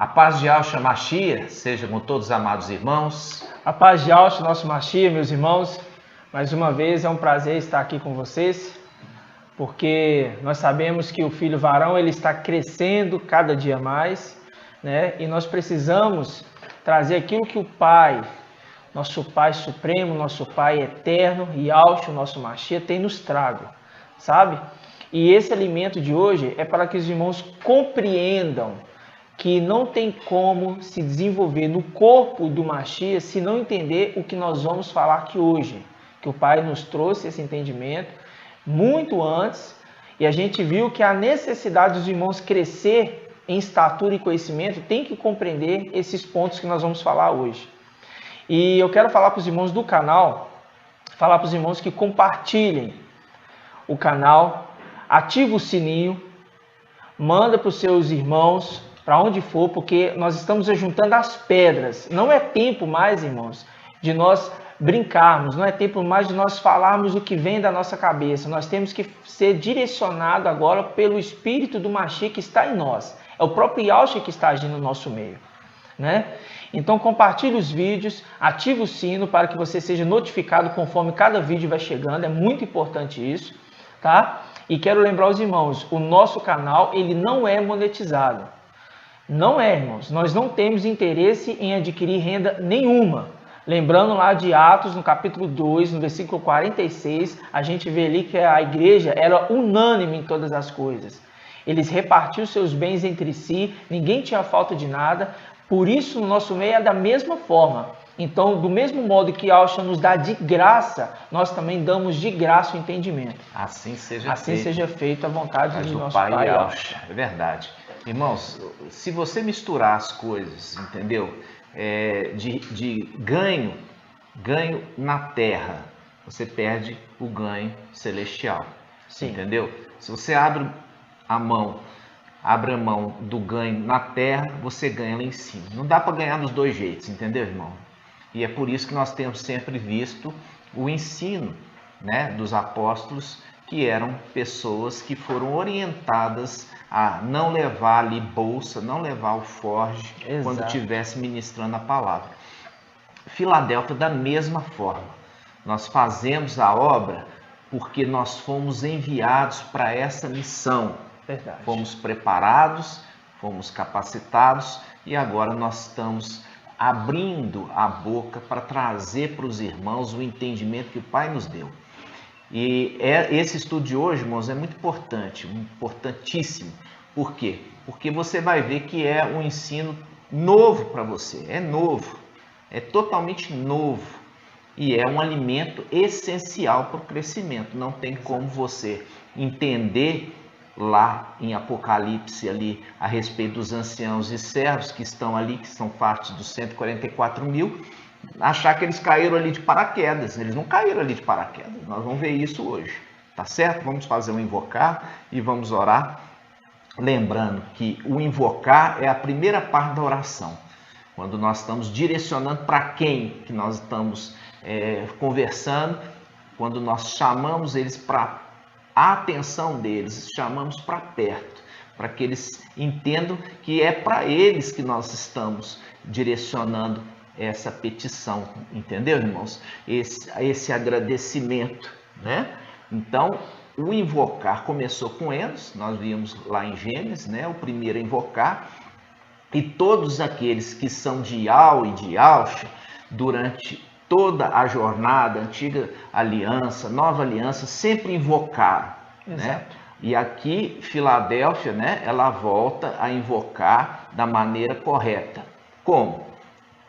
A paz de Yahshua Mashiach seja com todos os amados irmãos. A paz de Yahshua, nosso Mashiach, meus irmãos. Mais uma vez é um prazer estar aqui com vocês, porque nós sabemos que o filho varão ele está crescendo cada dia mais, né? E nós precisamos trazer aquilo que o Pai, nosso Pai Supremo, nosso Pai Eterno, Yahshua, nosso Mashiach, tem nos trago, sabe? E esse alimento de hoje é para que os irmãos compreendam que não tem como se desenvolver no corpo do Mashiach se não entender o que nós vamos falar aqui hoje. Que o Pai nos trouxe esse entendimento muito antes e a gente viu que a necessidade dos irmãos crescer em estatura e conhecimento tem que compreender esses pontos que nós vamos falar hoje. E eu quero falar para os irmãos do canal, falar para os irmãos que compartilhem o canal, ativa o sininho, manda para os seus irmãos, para onde for, porque nós estamos juntando as pedras. Não é tempo mais, irmãos, de nós brincarmos, não é tempo mais de nós falarmos o que vem da nossa cabeça. Nós temos que ser direcionados agora pelo Espírito do Mashiach que está em nós. É o próprio Yahshua que está agindo no nosso meio, né? Então compartilhe os vídeos, ative o sino para que você seja notificado conforme cada vídeo vai chegando. É muito importante isso, tá? E quero lembrar os irmãos, o nosso canal ele não é monetizado. Não é, irmãos. Nós não temos interesse em adquirir renda nenhuma. Lembrando lá de Atos, no capítulo 2, no versículo 46, a gente vê ali que a igreja era unânime em todas as coisas. Eles repartiam seus bens entre si, ninguém tinha falta de nada. Por isso, no nosso meio é da mesma forma. Então, do mesmo modo que Yahshua nos dá de graça, nós também damos de graça o entendimento. Assim seja feito a vontade do nosso Pai Yahshua. É verdade. Irmãos, se você misturar as coisas, entendeu? De ganho na terra, você perde o ganho celestial. Sim. Entendeu? Se você abre a mão do ganho na terra, você ganha lá em cima. Não dá para ganhar dos dois jeitos, entendeu, irmão? E é por isso que nós temos sempre visto o ensino, né, dos apóstolos, que eram pessoas que foram orientadas a não levar ali bolsa, não levar alforje quando estivesse ministrando a palavra. Filadélfia, da mesma forma. Nós fazemos a obra porque nós fomos enviados para essa missão. Verdade. Fomos preparados, fomos capacitados e agora nós estamos abrindo a boca para trazer para os irmãos o entendimento que o Pai nos deu. E esse estudo de hoje, irmãos, é muito importante, importantíssimo. Por quê? Porque você vai ver que é um ensino novo para você, é novo, é totalmente novo e é um alimento essencial para o crescimento. Não tem como você entender lá em Apocalipse ali a respeito dos anciãos e servos que estão ali, que são parte dos 144 mil, achar que eles caíram ali de paraquedas. Eles não caíram ali de paraquedas. Nós vamos ver isso hoje, tá certo? Vamos fazer um invocar e vamos orar. Lembrando que o invocar é a primeira parte da oração. Quando nós estamos direcionando para quem que nós estamos conversando, quando nós chamamos eles para a atenção deles, chamamos para perto, para que eles entendam que é para eles que nós estamos direcionando essa petição, entendeu, irmãos? Esse agradecimento, né? Então, o invocar começou com eles, nós vimos lá em Gênesis, né? O primeiro a invocar, e todos aqueles que são de Yahweh e de Yahshua, durante toda a jornada, antiga aliança, nova aliança, sempre invocaram, né? E aqui, Filadélfia, né? Ela volta a invocar da maneira correta. Como?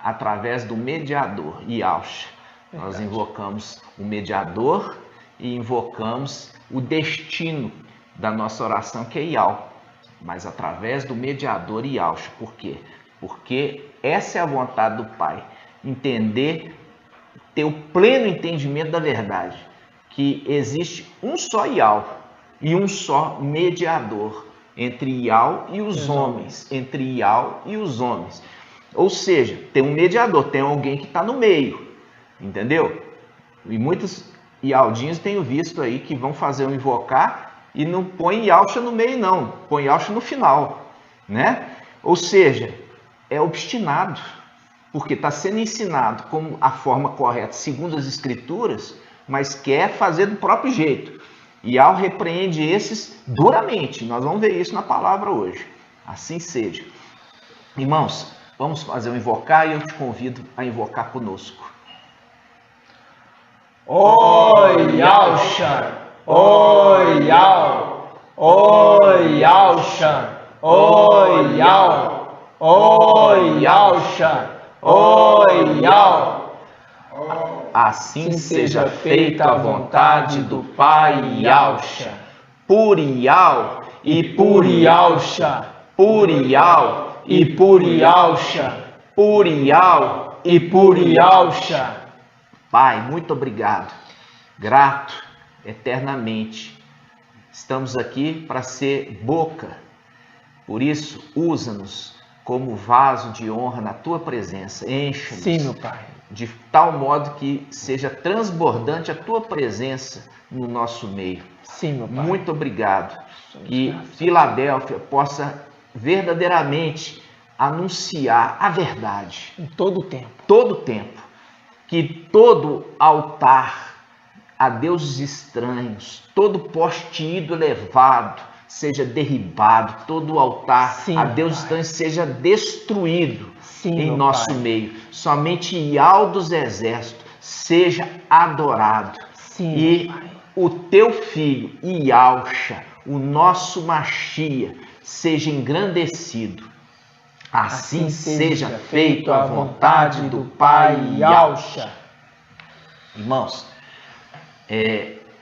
Através do mediador, Yahshua. Nós invocamos o mediador e invocamos o destino da nossa oração, que é Yahweh. Mas através do mediador Yahshua. Por quê? Porque essa é a vontade do Pai. Entender, ter o pleno entendimento da verdade. Que existe um só Yahweh e um só mediador entre Yahweh e os homens. Entre Yahweh e os homens. Ou seja, tem um mediador, tem alguém que está no meio, entendeu? E muitos Yaldinhos tenho visto aí que vão fazer um invocar e não põe Yahshua no meio não, põe Yahshua no final, né? Ou seja, é obstinado, porque está sendo ensinado como a forma correta, segundo as Escrituras, mas quer fazer do próprio jeito. E ao repreende esses duramente. Nós vamos ver isso na palavra hoje. Assim seja. Irmãos, vamos fazer um invocar e eu te convido a invocar conosco. Oi, Yahusha! Oi, Yah! Oi, Yahusha! Oi, Yah! Oi, Yahusha! Oi, Yah! Assim seja feita a vontade do Pai Yahusha. Purial e Purialcha! Purial E Purialcha! Purial E Purialcha! Pai, muito obrigado. Grato eternamente. Estamos aqui para ser boca. Por isso, usa-nos como vaso de honra na tua presença. Encha-nos. Sim, meu Pai. De tal modo que seja transbordante a tua presença no nosso meio. Sim, meu Pai. Muito obrigado. Que Filadélfia possa verdadeiramente anunciar a verdade. Em todo o tempo. Todo o tempo. Que todo altar a deuses estranhos, todo poste ídolo elevado seja derribado, todo altar Sim, a deuses Pai. estranhos seja destruído. Sim, em meu nosso Pai. meio. Somente Ial dos exércitos seja adorado. Sim, E meu Pai. o teu filho, Yahusha, o nosso Machia, seja engrandecido. Assim seja feito a vontade do Pai Yahusha. Irmãos,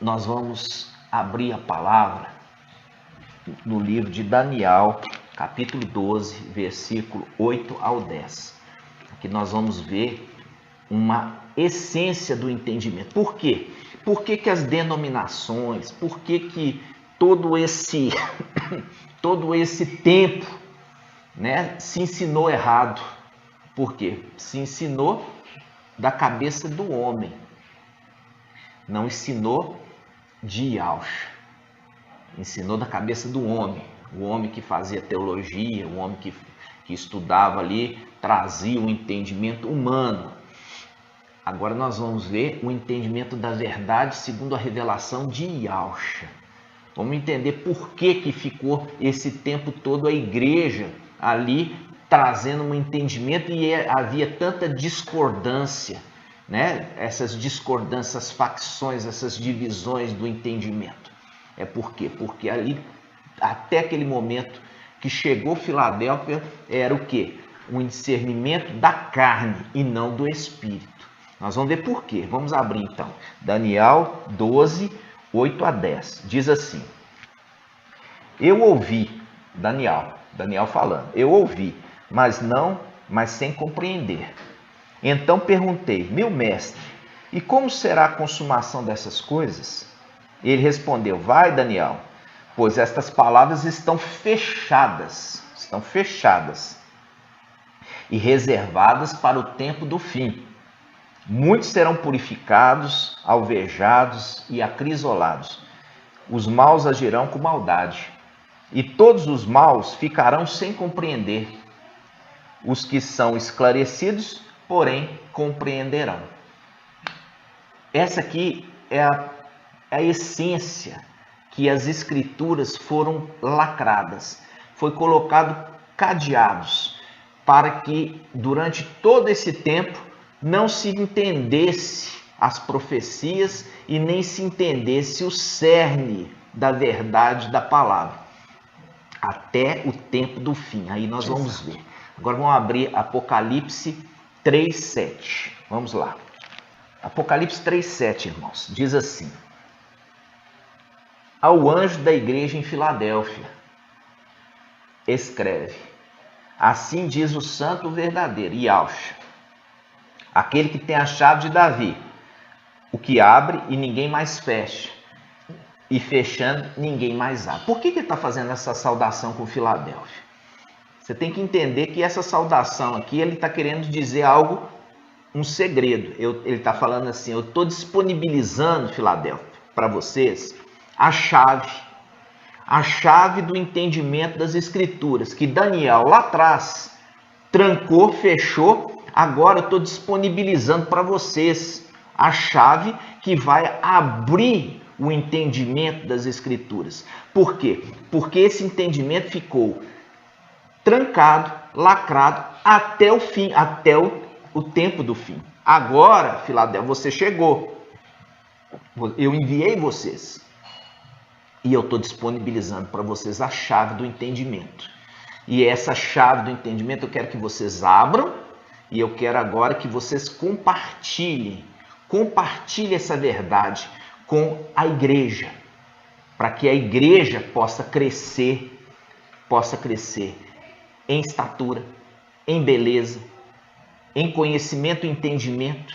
nós vamos abrir a palavra no livro de Daniel, capítulo 12, versículo 8 ao 10. Aqui nós vamos ver uma essência do entendimento. Por quê? Por que as denominações, por que todo esse tempo, né, se ensinou errado? Por quê? Se ensinou da cabeça do homem, não ensinou de Yahusha. Ensinou da cabeça do homem. O homem que fazia teologia, o homem que estudava ali, trazia um entendimento humano. Agora nós vamos ver o entendimento da verdade segundo a revelação de Yahusha. Vamos entender por que ficou esse tempo todo a igreja ali trazendo um entendimento e havia tanta discordância, né? Essas discordâncias, essas facções, essas divisões do entendimento. Por quê? Porque ali, até aquele momento que chegou Filadélfia, era o quê? Um discernimento da carne e não do espírito. Nós vamos ver por quê. Vamos abrir então. Daniel 12, 8 a 10. Diz assim: Eu ouvi, Daniel falando, eu ouvi, mas sem compreender. Então perguntei, meu mestre, e como será a consumação dessas coisas? Ele respondeu, vai, Daniel, pois estas palavras estão fechadas e reservadas para o tempo do fim. Muitos serão purificados, alvejados e acrisolados. Os maus agirão com maldade, e todos os maus ficarão sem compreender. Os que são esclarecidos, porém, compreenderão. Essa aqui é a essência que as escrituras foram lacradas. Foi colocado cadeados para que durante todo esse tempo não se entendesse as profecias e nem se entendesse o cerne da verdade da palavra. Até o tempo do fim. Aí nós vamos ver. Agora vamos abrir Apocalipse 3:7. Vamos lá. Apocalipse 3:7, irmãos. Diz assim: Ao anjo da igreja em Filadélfia, escreve: Assim diz o santo verdadeiro, Yahusha, aquele que tem a chave de Davi, o que abre e ninguém mais fecha, e fechando ninguém mais abre. Por que ele está fazendo essa saudação com Filadélfia? Você tem que entender que essa saudação aqui, ele está querendo dizer algo, um segredo. Ele está falando assim, eu estou disponibilizando, Filadélfia, para vocês, a chave do entendimento das Escrituras, que Daniel lá atrás trancou, fechou. Agora eu estou disponibilizando para vocês a chave que vai abrir o entendimento das Escrituras. Por quê? Porque esse entendimento ficou trancado, lacrado até o fim, até o tempo do fim. Agora, Filadélfia, você chegou. Eu enviei vocês. E eu estou disponibilizando para vocês a chave do entendimento. E essa chave do entendimento eu quero que vocês abram e eu quero agora que vocês compartilhem essa verdade com a igreja, para que a igreja possa crescer em estatura, em beleza, em conhecimento e entendimento,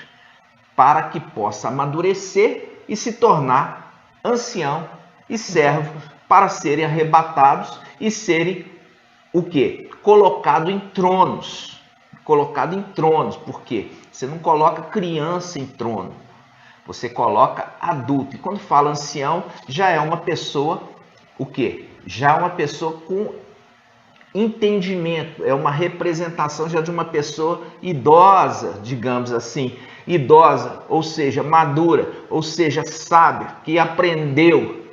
para que possa amadurecer e se tornar ancião e servo para serem arrebatados e serem o quê? Colocado em tronos. Colocado em tronos. Por quê? Você não coloca criança em trono. Você coloca adulto. E quando fala ancião, já é uma pessoa, o quê? Já é uma pessoa com entendimento. É uma representação já de uma pessoa idosa, digamos assim. Idosa, ou seja, madura, ou seja, sábia, que aprendeu.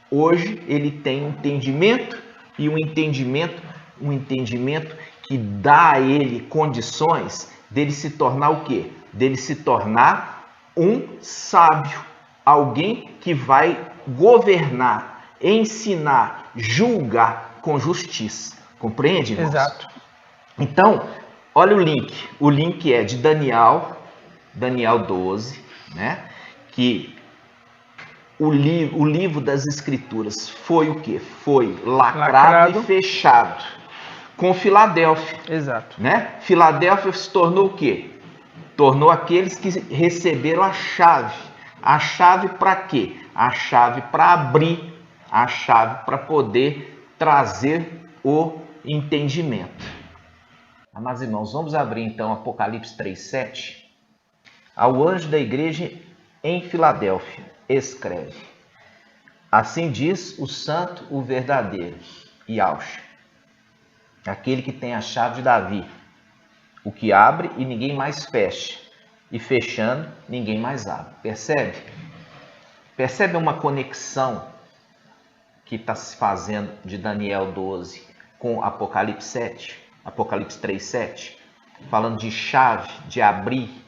Hoje ele tem um entendimento e um entendimento que dá a ele condições dele se tornar o quê? Dele se tornar um sábio, alguém que vai governar, ensinar, julgar com justiça. Compreende, irmãos? Exato. Então, olha o link. O link é de Daniel 12, né? Que o livro das Escrituras foi o quê? Foi lacrado e fechado com Filadélfia. Exato. Né? Filadélfia se tornou o quê? Tornou aqueles que receberam a chave. A chave para quê? A chave para abrir, a chave para poder trazer o entendimento. Amados irmãos, vamos abrir então Apocalipse 3:7. Ao anjo da igreja em Filadélfia, escreve: assim diz o santo, o verdadeiro, e Yahshua, aquele que tem a chave de Davi, o que abre e ninguém mais fecha, e fechando ninguém mais abre. Percebe? Percebe uma conexão que está se fazendo de Daniel 12 com Apocalipse 7, Apocalipse 3:7, falando de chave, de abrir.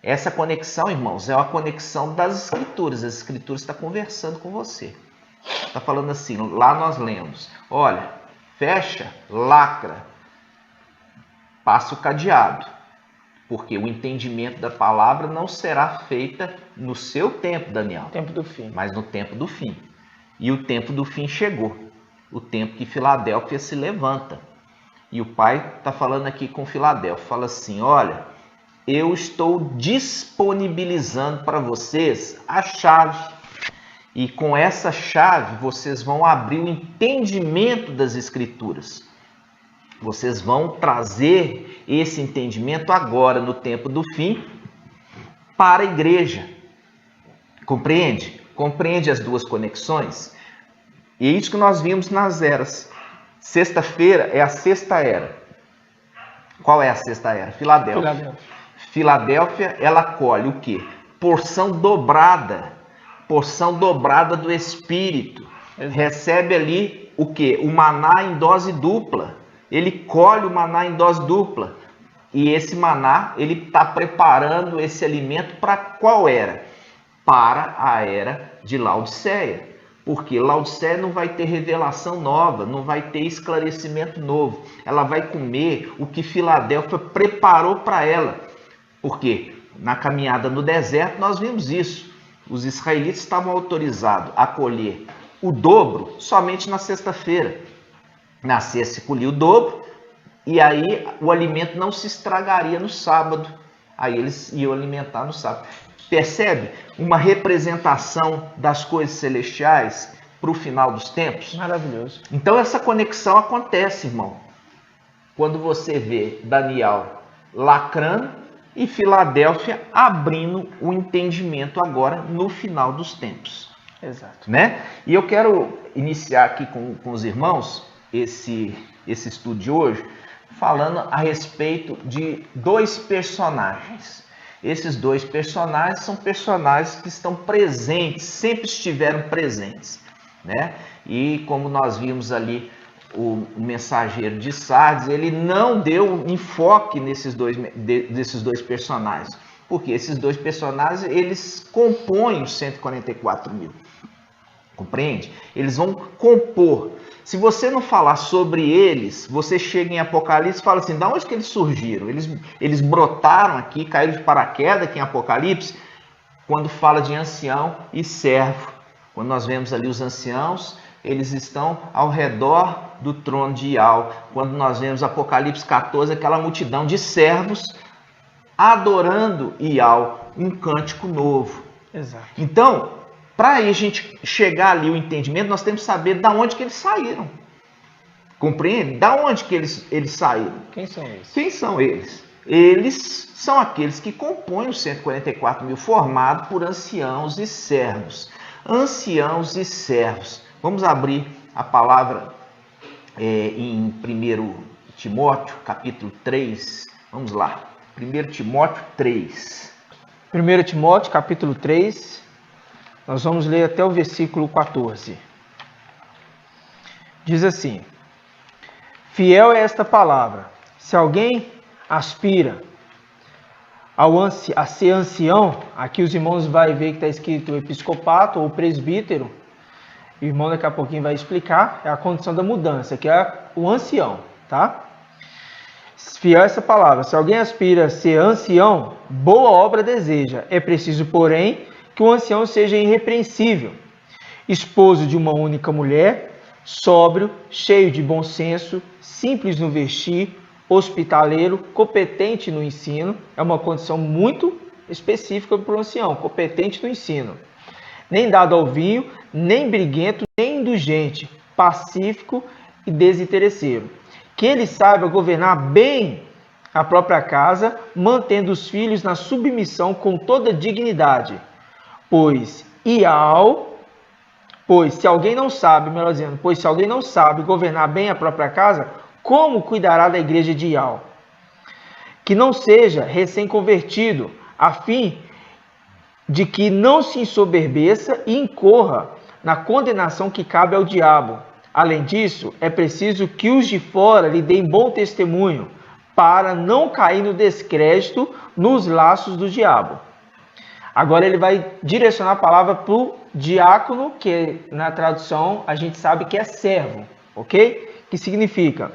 Essa conexão, irmãos, é uma conexão das Escrituras. As Escrituras estão conversando com você. Está falando assim, lá nós lemos, olha, fecha, lacra, passa o cadeado, porque o entendimento da palavra não será feita no seu tempo, Daniel. Tempo do fim. Mas no tempo do fim. E o tempo do fim chegou. O tempo que Filadélfia se levanta. E o pai está falando aqui com Filadélfia. Fala assim, olha, eu estou disponibilizando para vocês a chave. E com essa chave vocês vão abrir o entendimento das Escrituras. Vocês vão trazer esse entendimento agora, no tempo do fim, para a igreja. Compreende? Compreende as duas conexões? E é isso que nós vimos nas eras. Sexta-feira é a sexta era. Qual é a sexta era? Filadélfia. Filadélfia, ela colhe o quê? Porção dobrada do Espírito. Recebe ali o quê? O maná em dose dupla. Ele colhe o maná em dose dupla. E esse maná, ele está preparando esse alimento para qual era? Para a era de Laodiceia. Porque Laodiceia não vai ter revelação nova, não vai ter esclarecimento novo. Ela vai comer o que Filadélfia preparou para ela. Porque na caminhada no deserto nós vimos isso. Os israelitas estavam autorizados a colher o dobro somente na sexta-feira. Na sexta se colhia o dobro e aí o alimento não se estragaria no sábado. Aí eles iam alimentar no sábado. Percebe? Uma representação das coisas celestiais para o final dos tempos. Maravilhoso. Então essa conexão acontece, irmão. Quando você vê Daniel lacrando e Filadélfia abrindo o entendimento agora no final dos tempos. Exato. Né? E eu quero iniciar aqui com os irmãos esse estudo de hoje, falando a respeito de dois personagens. Esses dois personagens são personagens que estão presentes, sempre estiveram presentes, né? E como nós vimos ali, o mensageiro de Sardes, ele não deu enfoque desses dois personagens, porque esses dois personagens, eles compõem os 144 mil, compreende? Eles vão compor. Se você não falar sobre eles, você chega em Apocalipse e fala assim, de onde que eles surgiram? Eles brotaram aqui, caíram de paraquedas aqui em Apocalipse, quando fala de ancião e servo. Quando nós vemos ali os anciãos, eles estão ao redor do trono de Ial. Quando nós vemos Apocalipse 14, aquela multidão de servos adorando Ial, um cântico novo. Exato. Então, para a gente chegar ali o entendimento, nós temos que saber de onde que eles saíram. Compreende? Da onde que eles saíram? Quem são eles? Quem são eles? Eles são aqueles que compõem os 144 mil, formados por anciãos e servos. Anciãos e servos. Vamos abrir a palavra em 1 Timóteo, capítulo 3. Vamos lá. 1 Timóteo 3. 1 Timóteo, capítulo 3. Nós vamos ler até o versículo 14. Diz assim: fiel é esta palavra. Se alguém aspira a ser ancião, aqui os irmãos vão ver que está escrito episcopato ou presbítero. O irmão daqui a pouquinho vai explicar. É a condição da mudança, que é o ancião, tá? Fiel é essa palavra. Se alguém aspira a ser ancião, boa obra deseja. É preciso, porém, que o ancião seja irrepreensível, esposo de uma única mulher, sóbrio, cheio de bom senso, simples no vestir, hospitaleiro, competente no ensino. É uma condição muito específica para o ancião, competente no ensino. Nem dado ao vinho, nem briguento, nem indulgente, pacífico e desinteresseiro. Que ele saiba governar bem a própria casa, mantendo os filhos na submissão com toda dignidade. Pois se alguém não sabe governar bem a própria casa, como cuidará da igreja de Ial? Que não seja recém-convertido, a fim de que não se ensoberbeça e incorra na condenação que cabe ao diabo. Além disso, é preciso que os de fora lhe deem bom testemunho, para não cair no descrédito nos laços do diabo. Agora ele vai direcionar a palavra para o diácono, que na tradução a gente sabe que é servo, ok? Que significa,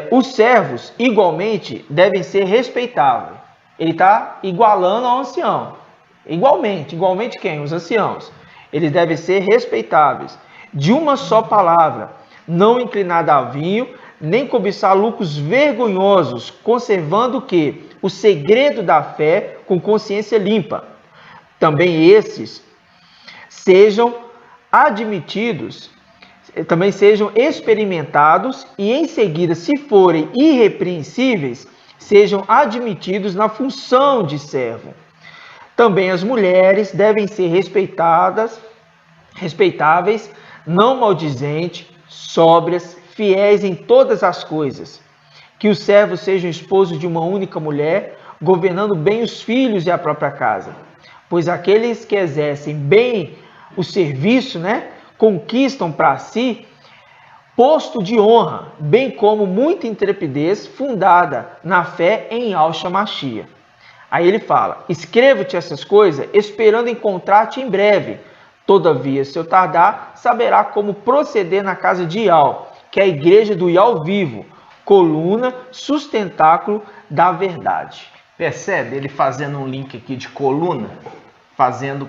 os servos igualmente devem ser respeitáveis. Ele está igualando ao ancião. Igualmente quem? Os anciãos. Eles devem ser respeitáveis, de uma só palavra, não inclinada a vinho, nem cobiçar lucros vergonhosos, conservando o quê? O segredo da fé com consciência limpa. Também esses sejam admitidos, também sejam experimentados e em seguida, se forem irrepreensíveis, sejam admitidos na função de servo. Também as mulheres devem ser respeitáveis, não maldizentes, sóbrias, fiéis em todas as coisas. Que os servos sejam esposos de uma única mulher, governando bem os filhos e a própria casa. Pois aqueles que exercem bem o serviço, conquistam para si posto de honra, bem como muita intrepidez fundada na fé em Yahshua Mashiach. Aí ele fala: escrevo-te essas coisas, esperando encontrar-te em breve. Todavia, se eu tardar, saberá como proceder na casa de Ial, que é a igreja do Ial vivo, coluna, sustentáculo da verdade. Percebe? Ele fazendo um link aqui de coluna, fazendo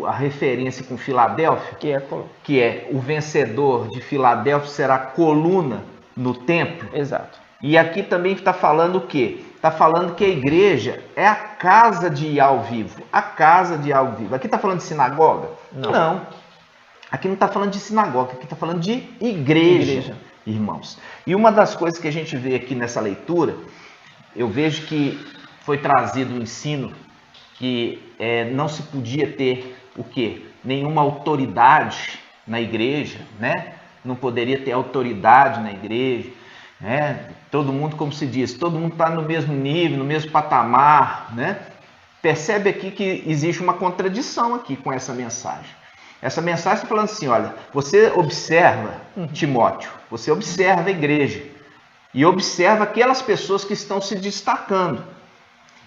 a referência com Filadélfia, que é o vencedor de Filadélfia será coluna no templo. Exato. E aqui também está falando o quê? Está falando que a igreja é a casa de Ial vivo. A casa de Ial vivo. Aqui está falando de sinagoga? Não. Aqui não está falando de sinagoga, aqui está falando de igreja, irmãos. E uma das coisas que a gente vê aqui nessa leitura, eu vejo que foi trazido um ensino que não se podia ter o quê? Nenhuma autoridade na igreja, né? Não poderia ter autoridade na igreja. Todo mundo, como se diz, todo mundo está no mesmo nível, no mesmo patamar, né? Percebe aqui que existe uma contradição aqui com essa mensagem. Essa mensagem está falando assim, olha, você observa, Timóteo, você observa a igreja e observa aquelas pessoas que estão se destacando.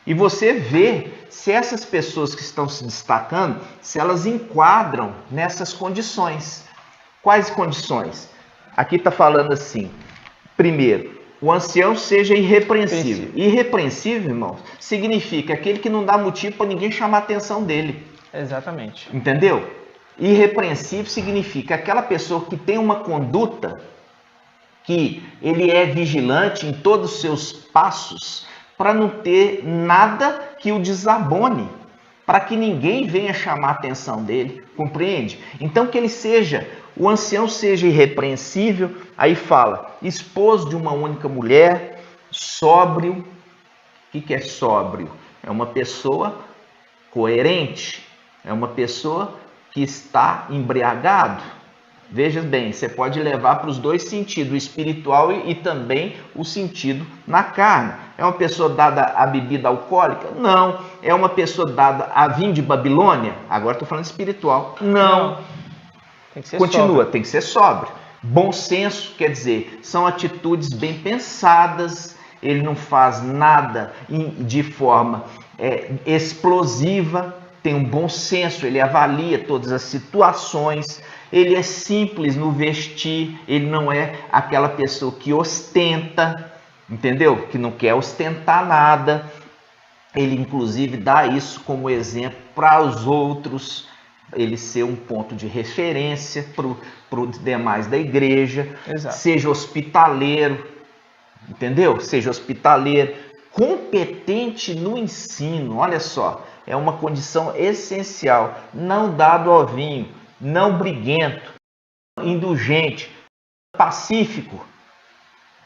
E você vê se essas pessoas que estão se destacando, se elas enquadram nessas condições. Quais condições? Aqui está falando assim, primeiro, o ancião seja irrepreensível. Irrepreensível, irmãos, significa aquele que não dá motivo para ninguém chamar a atenção dele. Exatamente. Entendeu? Irrepreensível significa aquela pessoa que tem uma conduta, que ele é vigilante em todos os seus passos, para não ter nada que o desabone, para que ninguém venha chamar a atenção dele, compreende? Então que ele seja, o ancião seja irrepreensível, aí fala, esposo de uma única mulher, sóbrio. O que é sóbrio? É uma pessoa coerente, é uma pessoa que está embriagado. Veja bem, você pode levar para os dois sentidos, o espiritual e também o sentido na carne. É uma pessoa dada à bebida alcoólica? Não. É uma pessoa dada a vinho de Babilônia? Agora estou falando espiritual. Não. Tem que ser Continua, sóbrio. tem que ser sóbrio. Bom senso, quer dizer, são atitudes bem pensadas, ele não faz nada de forma explosiva, tem um bom senso, ele avalia todas as situações, ele é simples no vestir, ele não é aquela pessoa que ostenta, entendeu? Que não quer ostentar nada. Ele, inclusive, dá isso como exemplo para os outros, ele ser um ponto de referência para os demais da igreja. Exato. Seja hospitaleiro, entendeu? Seja hospitaleiro, competente no ensino, olha só, é uma condição essencial, não dado ao vinho, não briguento, indulgente, pacífico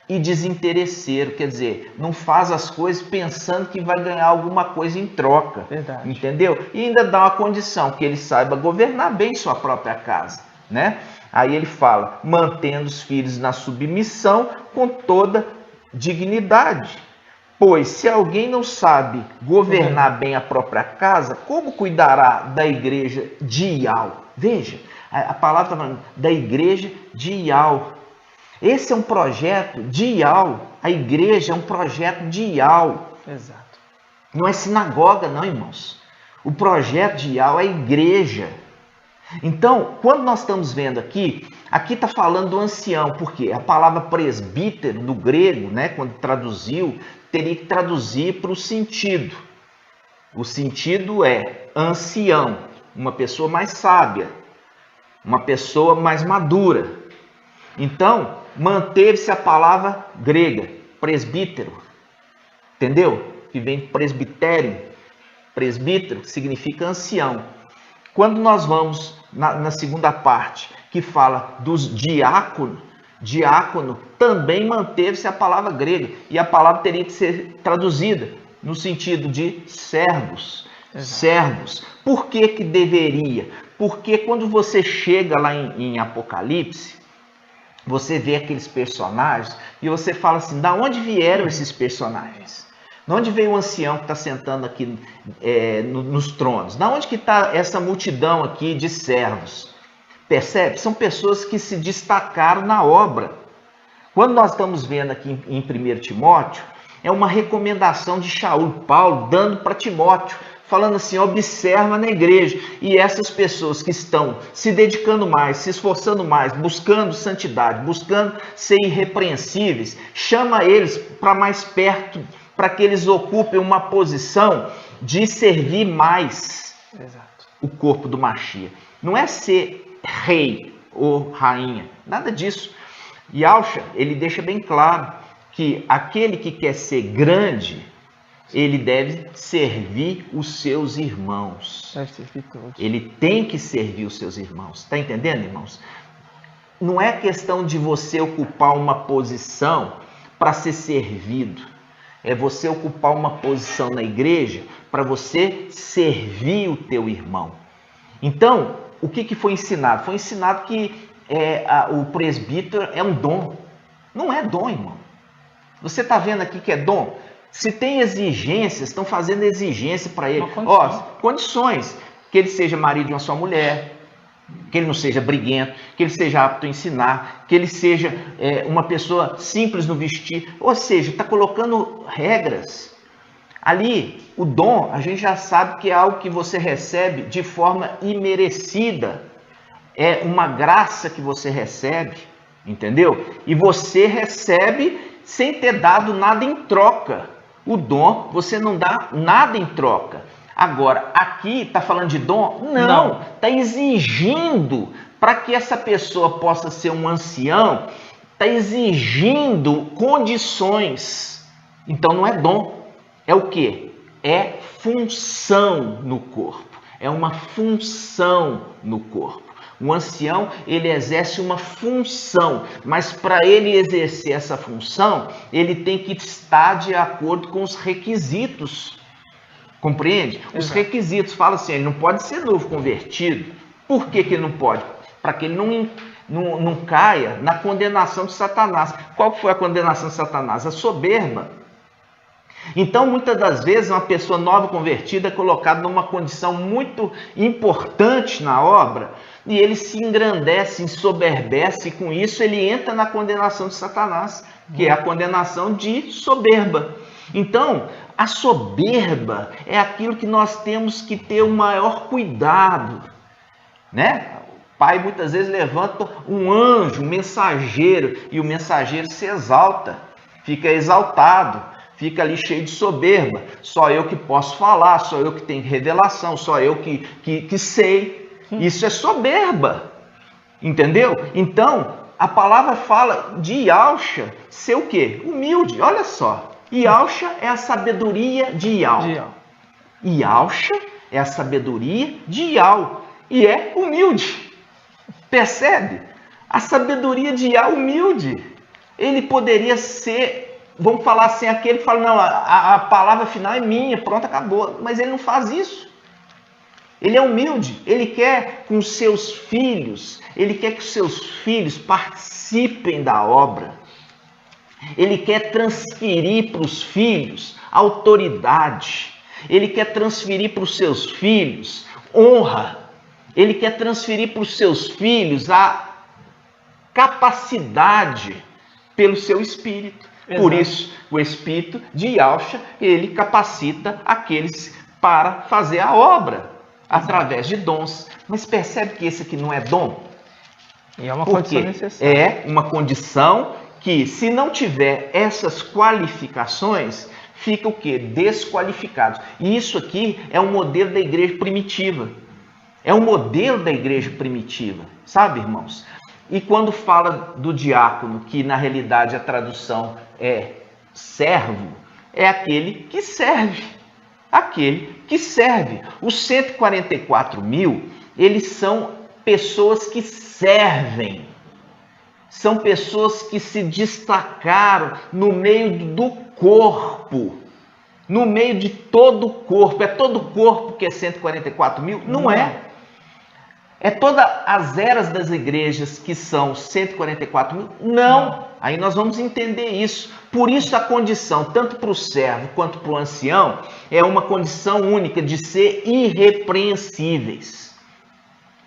e desinteresseiro, quer dizer, não faz as coisas pensando que vai ganhar alguma coisa em troca. Verdade. Entendeu? E ainda dá uma condição, que ele saiba governar bem sua própria casa, né? Aí ele fala, mantendo os filhos na submissão com toda dignidade. Pois se alguém não sabe governar bem a própria casa, como cuidará da igreja dial? Veja, a palavra está falando da igreja dial. Esse é um projeto dial. A igreja é um projeto dial. Exato. Não é sinagoga, não, irmãos. O projeto dial é a igreja. Então, quando nós estamos vendo aqui está falando do ancião, porque a palavra presbítero, no grego, né, quando traduziu, teria que traduzir para o sentido. O sentido é ancião, uma pessoa mais sábia, uma pessoa mais madura. Então, manteve-se a palavra grega, presbítero, entendeu? Que vem de presbitério. Presbítero significa ancião. Quando nós vamos na segunda parte, que fala dos diáconos, diácono também manteve-se a palavra grega, e a palavra teria que ser traduzida no sentido de servos. Exato. Servos. Por que que deveria? Porque quando você chega lá em Apocalipse, você vê aqueles personagens e você fala assim, da onde vieram esses personagens? De onde veio o ancião que está sentando aqui nos tronos? Da onde que está essa multidão aqui de servos? Percebe? São pessoas que se destacaram na obra. Quando nós estamos vendo aqui em 1 Timóteo, é uma recomendação de Paulo dando para Timóteo, falando assim, observa na igreja. E essas pessoas que estão se dedicando mais, se esforçando mais, buscando santidade, buscando ser irrepreensíveis, chama eles para mais perto, para que eles ocupem uma posição de servir mais. Exato. O corpo do Mashiach. Não é ser rei ou rainha, nada disso. E Alcha, ele deixa bem claro que aquele que quer ser grande, ele deve servir os seus irmãos. Deve servir todos. Ele tem que servir os seus irmãos. Está entendendo, irmãos? Não é questão de você ocupar uma posição para ser servido. É você ocupar uma posição na igreja para você servir o teu irmão. Então, o que foi ensinado? Foi ensinado que o presbítero é um dom. Não é dom, irmão. Você está vendo aqui que é dom? Se tem exigências, estão fazendo exigência para ele. Condições. Que ele seja marido de uma só mulher, que ele não seja briguento, que ele seja apto a ensinar, que ele seja uma pessoa simples no vestir. Ou seja, está colocando regras. Ali, o dom, a gente já sabe que é algo que você recebe de forma imerecida. É uma graça que você recebe, entendeu? E você recebe sem ter dado nada em troca. O dom, você não dá nada em troca. Agora, aqui está falando de dom? Não, está exigindo para que essa pessoa possa ser um ancião, está exigindo condições. Então não é dom, é o quê? É função no corpo, é uma função no corpo. O ancião, ele exerce uma função, mas para ele exercer essa função, ele tem que estar de acordo com os requisitos. Compreende? Exato. Os requisitos, fala assim, ele não pode ser novo convertido. Por que ele não pode? Para que ele não caia na condenação de Satanás. Qual foi a condenação de Satanás? A soberba. Então, muitas das vezes, uma pessoa nova convertida é colocada numa condição muito importante na obra e ele se engrandece, ensoberbece, e com isso ele entra na condenação de Satanás, que é a condenação de soberba. Então, a soberba é aquilo que nós temos que ter o maior cuidado, né? O pai muitas vezes levanta um anjo, um mensageiro, e o mensageiro se exalta, fica exaltado, fica ali cheio de soberba. Só eu que posso falar, só eu que tenho revelação, só eu que sei. Isso é soberba, entendeu? Então, a palavra fala de Yahusha ser o quê? Humilde, olha só. Yahusha é a sabedoria de Yah. Yahusha é a sabedoria de Yah e é humilde. Percebe? A sabedoria de Yah humilde. Ele poderia ser, vamos falar assim, aquele que fala, não, a palavra final é minha, pronto, acabou. Mas ele não faz isso. Ele é humilde, ele quer com seus filhos, ele quer que os seus filhos participem da obra. Ele quer transferir para os filhos autoridade. Ele quer transferir para os seus filhos honra. Ele quer transferir para os seus filhos a capacidade pelo seu espírito. Exato. Por isso, o espírito de Yahusha, ele capacita aqueles para fazer a obra através de dons. Mas percebe que esse aqui não é dom? E é uma condição necessária. É uma condição que, se não tiver essas qualificações, fica o quê? Desqualificado. E isso aqui é um modelo da igreja primitiva. É um modelo da igreja primitiva, sabe, irmãos? E quando fala do diácono, que na realidade a tradução é servo, é aquele que serve. Aquele que serve. Os 144 mil, eles são pessoas que servem. São pessoas que se destacaram no meio do corpo. No meio de todo o corpo. É todo o corpo que é 144 mil? Não é. É todas as eras das igrejas que são 144 mil? Não. Aí nós vamos entender isso. Por isso a condição, tanto para o servo quanto para o ancião, é uma condição única de ser irrepreensíveis.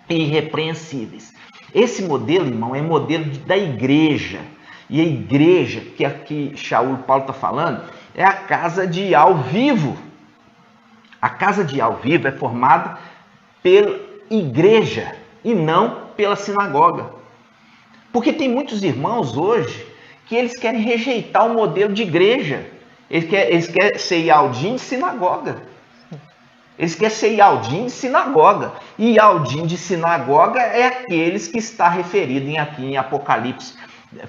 Irrepreensíveis. Esse modelo, irmão, é modelo da igreja. E a igreja, que aqui Paulo está falando, é a casa de Yah vivo. A casa de Yah vivo é formada pela igreja e não pela sinagoga. Porque tem muitos irmãos hoje que eles querem rejeitar o modelo de igreja. Eles querem ser Yahdim de sinagoga. Eles querem ser Yahdim de sinagoga. E Yahdim de sinagoga é aqueles que está referido aqui em Apocalipse,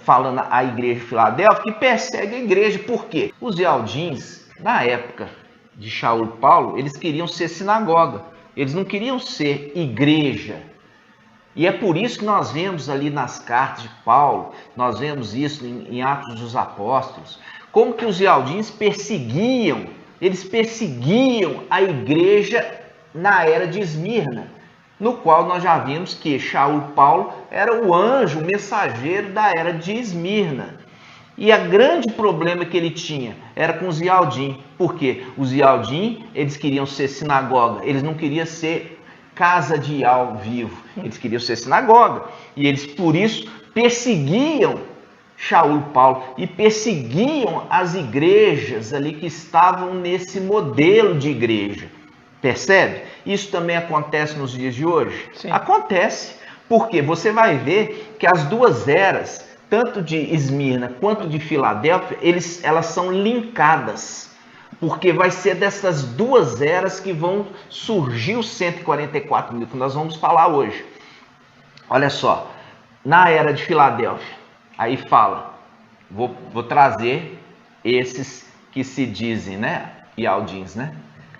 falando a igreja de Filadélfia, que persegue a igreja. Por quê? Os Yahdims, na época de Paulo, eles queriam ser sinagoga. Eles não queriam ser igreja. E é por isso que nós vemos ali nas cartas de Paulo, nós vemos isso em Atos dos Apóstolos, como que os Yahdims perseguiam, eles perseguiam a igreja na era de Esmirna, no qual nós já vimos que Paulo era o anjo, o mensageiro da era de Esmirna. E o grande problema que ele tinha era com os Yaldim. Por quê? Os Yaldim, eles queriam ser sinagoga, eles não queriam ser casa de Yal vivo, eles queriam ser sinagoga. E eles, por isso, perseguiam Shaul Paulo e perseguiam as igrejas ali que estavam nesse modelo de igreja. Percebe? Isso também acontece nos dias de hoje? Sim. Acontece. Porque você vai ver que as duas eras, tanto de Esmirna quanto de Filadélfia, elas são linkadas. Porque vai ser dessas duas eras que vão surgir os 144 mil, que nós vamos falar hoje. Olha só, na era de Filadélfia, aí fala, vou trazer esses que se dizem, né, Yaldins, né?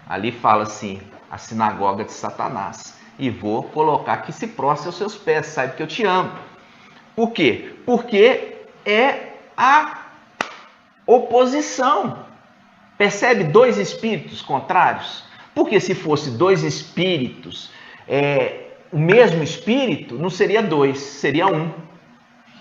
Ali fala assim, a sinagoga de Satanás. E vou colocar que se prostre aos seus pés, saiba que eu te amo. Por quê? Porque é a oposição. Percebe? Dois espíritos contrários. Porque se fosse dois espíritos, o mesmo espírito, não seria dois, seria um.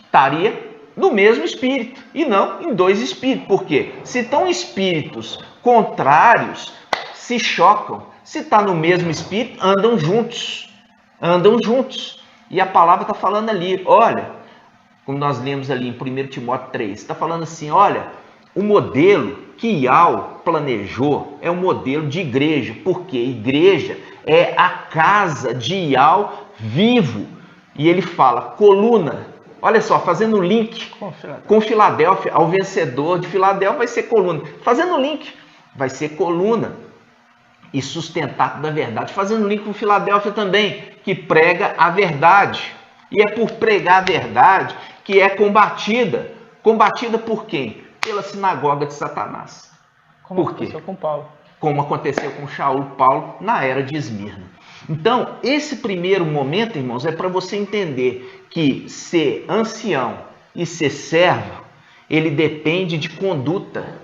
Estaria no mesmo espírito e não em dois espíritos. Por quê? Se estão espíritos contrários, se chocam. Se está no mesmo espírito, andam juntos. Andam juntos. E a palavra está falando ali, olha, como nós lemos ali em 1 Timóteo 3, está falando assim, olha, o modelo que Yal planejou é um modelo de igreja, porque igreja é a casa de Yal vivo. E ele fala, coluna, olha só, fazendo link com Filadélfia, ao vencedor de Filadélfia vai ser coluna. Fazendo link, vai ser coluna e sustentado da verdade. Fazendo link com Filadélfia também, que prega a verdade. E é por pregar a verdade que é combatida. Combatida por quem? Pela sinagoga de Satanás. Como por quê? aconteceu com Paulo. Como aconteceu com Shaul Paulo na era de Esmirna. Então, esse primeiro momento, irmãos, é para você entender que ser ancião e ser servo, ele depende de conduta.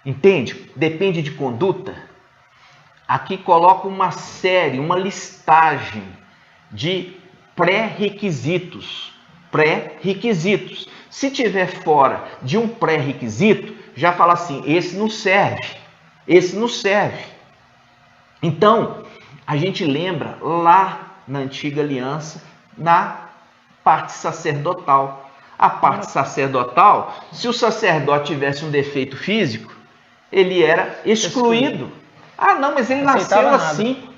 Entende? Depende de conduta. Aqui coloca uma série, uma listagem de pré-requisitos. Pré-requisitos. Se tiver fora de um pré-requisito, já fala assim, esse não serve. Esse não serve. Então, a gente lembra lá na antiga aliança, na parte sacerdotal. A parte sacerdotal, se o sacerdote tivesse um defeito físico, ele era excluído. Ah, não, mas ele nasceu assim.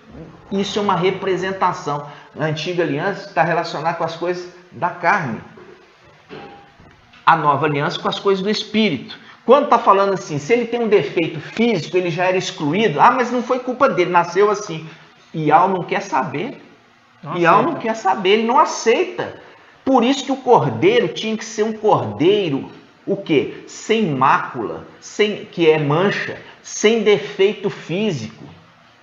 Isso é uma representação. A antiga aliança está relacionada com as coisas da carne. A nova aliança com as coisas do espírito. Quando está falando assim, se ele tem um defeito físico, ele já era excluído. Ah, mas não foi culpa dele, nasceu assim. Yal não quer saber. Yal não quer saber, ele não aceita. Por isso que o cordeiro tinha que ser um cordeiro, o quê? Sem mácula, que é mancha, sem defeito físico.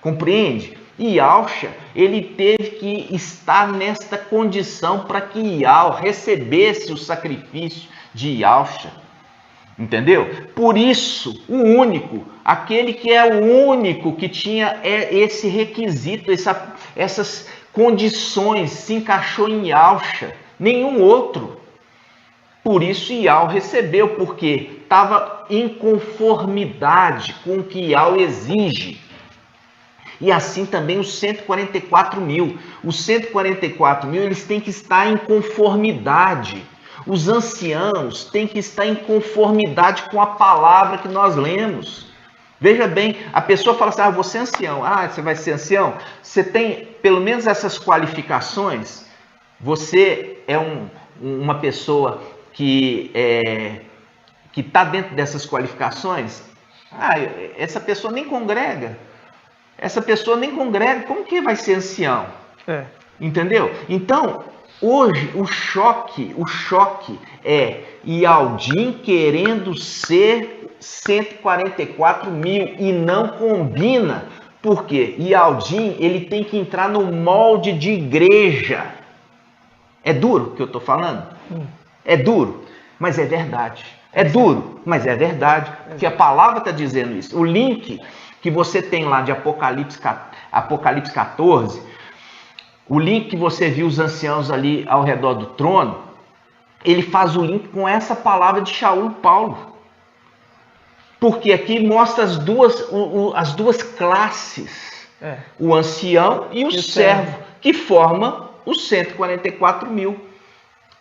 Compreende? E Yalcha, ele teve que estar nesta condição para que Yal recebesse o sacrifício de Yalcha. Entendeu? Por isso, o único, aquele que é o único que tinha esse requisito, essas condições, se encaixou em Yalcha, nenhum outro. Por isso Yal recebeu, porque estava em conformidade com o que Yal exige. E assim também os 144 mil. Os 144 mil, eles têm que estar em conformidade. Os anciãos têm que estar em conformidade com a palavra que nós lemos. Veja bem, a pessoa fala assim, você é ancião. Ah, você vai ser ancião? Você tem pelo menos essas qualificações? Você é uma pessoa que está dentro dessas qualificações? Ah, essa pessoa nem congrega. Essa pessoa nem congrega. Como que vai ser ancião? Entendeu? Então, hoje, o choque é Yaldim querendo ser 144 mil e não combina. Por quê? Yaldim, ele tem que entrar no molde de igreja. É duro o que eu estou falando? É duro, mas é verdade. É duro, mas é verdade. Porque a palavra está dizendo isso. O link que você tem lá de Apocalipse 14, o link que você viu os anciãos ali ao redor do trono, ele faz o link com essa palavra de Shaul e Paulo. Porque aqui mostra as duas classes, o ancião e o servo, que formam os 144.000.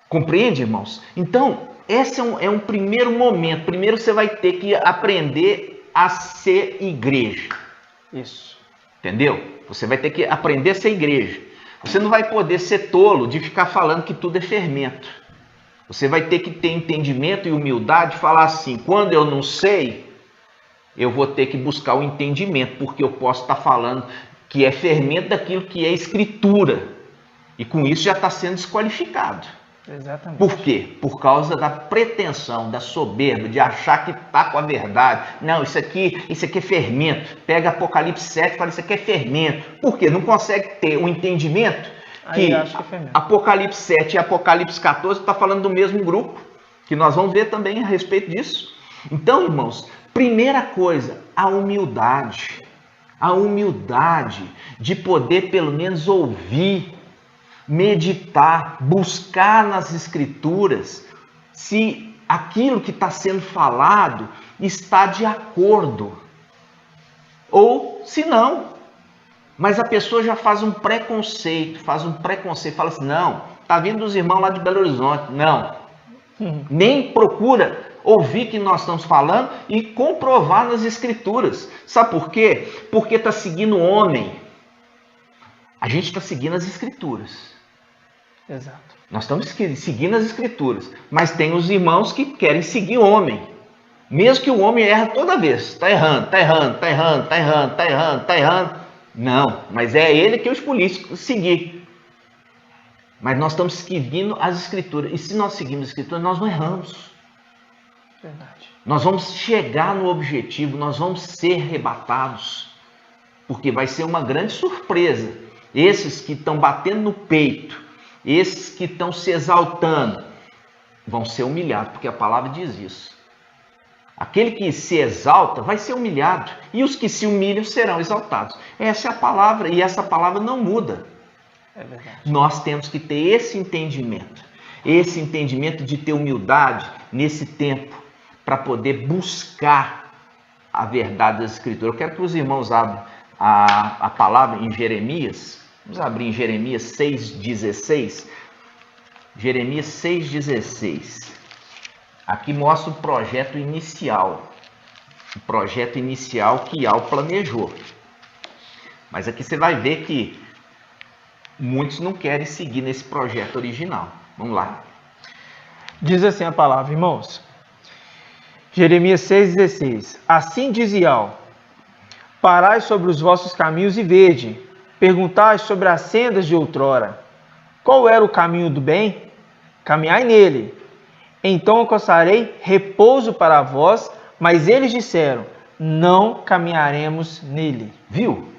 Compreende, irmãos? Então, esse é um primeiro momento. Primeiro você vai ter que aprender a ser igreja. Isso. Entendeu? Você vai ter que aprender a ser igreja. Você não vai poder ser tolo de ficar falando que tudo é fermento. Você vai ter que ter entendimento e humildade e falar assim, quando eu não sei, eu vou ter que buscar o entendimento, porque eu posso estar falando que é fermento daquilo que é escritura. E com isso já está sendo desqualificado. Exatamente. Por quê? Por causa da pretensão, da soberba, de achar que está com a verdade. Não, isso aqui é fermento. Pega Apocalipse 7 e fala, isso aqui é fermento. Por quê? Não consegue ter um entendimento que Apocalipse 7 e Apocalipse 14 está falando do mesmo grupo, que nós vamos ver também a respeito disso. Então, irmãos, primeira coisa, a humildade. A humildade de poder pelo menos ouvir, meditar, buscar nas escrituras se aquilo que está sendo falado está de acordo ou se não. Mas a pessoa já faz um preconceito, fala assim, não, está vindo dos irmãos lá de Belo Horizonte, não. Nem procura ouvir o que nós estamos falando e comprovar nas escrituras. Sabe por quê? Porque está seguindo o homem. A gente está seguindo as escrituras. Exato. Nós estamos seguindo as escrituras, mas tem os irmãos que querem seguir o homem, mesmo que o homem erra toda vez, está errando. Não, mas é ele que eu escolhi seguir. Mas nós estamos seguindo as escrituras, e se nós seguimos as escrituras, nós não erramos. Verdade. Nós vamos chegar no objetivo, nós vamos ser arrebatados, porque vai ser uma grande surpresa. Esses que estão batendo no peito, esses que estão se exaltando, vão ser humilhados, porque a palavra diz isso. Aquele que se exalta vai ser humilhado, e os que se humilham serão exaltados. Essa é a palavra, e essa palavra não muda. É verdade. Nós temos que ter esse entendimento de ter humildade nesse tempo, para poder buscar a verdade das Escrituras. Eu quero que os irmãos abram a palavra em Jeremias. Vamos abrir em Jeremias 6,16. Jeremias 6,16. Aqui mostra o projeto inicial. O projeto inicial que Al planejou. Mas aqui você vai ver que muitos não querem seguir nesse projeto original. Vamos lá. Diz assim a palavra, irmãos. Jeremias 6,16. Assim diz Al: parai sobre os vossos caminhos e vede. Perguntai sobre as sendas de outrora. Qual era o caminho do bem? Caminhai nele. Então alcançarei repouso para vós. Mas eles disseram: não caminharemos nele. Viu?